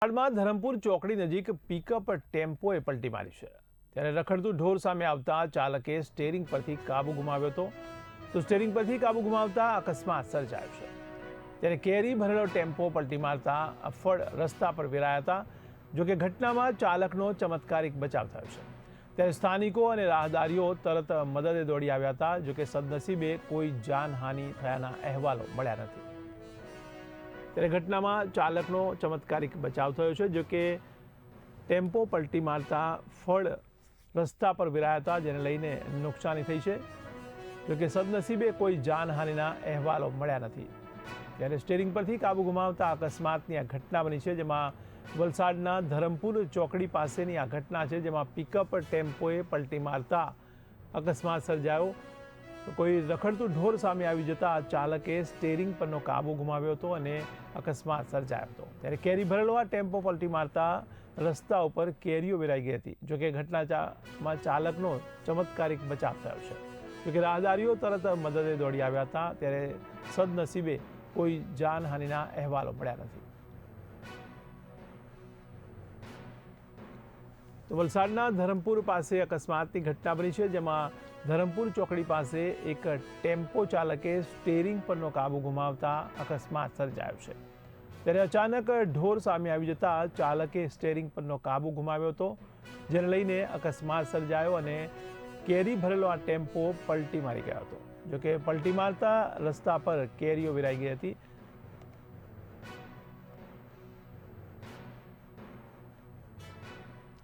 વલસાડમાં ધરમપુર ચોકડી નજીક પિકઅપ ટેમ્પોએ પલટી મારી છે ત્યારે રખડતું ઢોર સામે આવતા ચાલકે સ્ટીયરિંગ પરથી કાબુ ગુમાવ્યો હતો તો સ્ટીયરિંગ પરથી કાબુ ગુમાવતા અકસ્માત સર્જાયો છે ત્યારે કેરી ભરેલો ટેમ્પો પલટી મારતા અફડ રસ્તા પર વેરાયા હતા જોકે ઘટનામાં ચાલકનો ચમત્કારિક બચાવ થયો છે ત્યારે સ્થાનિકો અને રાહદારીઓ તરત મદદે દોડી આવ્યા હતા જોકે સદનસીબે કોઈ જાનહાનિ થયાના અહેવાલો મળ્યા નથી। ત્યારે ઘટનામાં ચાલકનો ચમત્કારિક બચાવ થયો છે જોકે ટેમ્પો પલટી મારતા ફળ રસ્તા પર વિરાયા હતા જેને લઈને નુકસાની થઈ છે જોકે સદનસીબે કોઈ જાનહાનિના અહેવાલો મળ્યા નથી। ત્યારે સ્ટીયરિંગ પરથી કાબુ ગુમાવતા અકસ્માતની આ ઘટના બની છે જેમાં વલસાડના ધરમપુર ચોકડી પાસેની આ ઘટના છે જેમાં પિકઅપ ટેમ્પોએ પલટી મારતા અકસ્માત સર્જાયો। કોઈ રખડતું ઢોર સામે આવી જતા ચાલકે સ્ટીયરિંગ પરનો કાબુ ગુમાવ્યો હતો અને અકસ્માત સર્જાયો હતો ત્યારે કેરી ભરેલો આ ટેમ્પો પલટી મારતા રસ્તા ઉપર કેરીઓ વેરાઈ ગઈ હતી જોકે ઘટનામાં ચાલકનો ચમત્કારિક બચાવ થયો છે જોકે રાહદારીઓ તરત મદદે દોડી આવ્યા હતા ત્યારે સદનસીબે કોઈ જાનહાનિના અહેવાલો મળ્યા નથી। તો વલસાડના ધરમપુર પાસે અકસ્માતની ઘટના બની છે જેમાં ધરમપુર ચોકડી પાસે એક ટેમ્પો ચાલકે સ્ટીયરિંગ પરનો કાબુ ગુમાવતા અકસ્માત સર્જાયો છે ત્યારે અચાનક ઢોર સામે આવી જતા ચાલકે સ્ટીયરિંગ પરનો કાબુ ગુમાવ્યો હતો જેને લઈને અકસ્માત સર્જાયો અને કેરી ભરેલો આ ટેમ્પો પલટી મારી ગયો હતો જોકે પલટી મારતા રસ્તા પર કેરીઓ વેરાઈ ગઈ હતી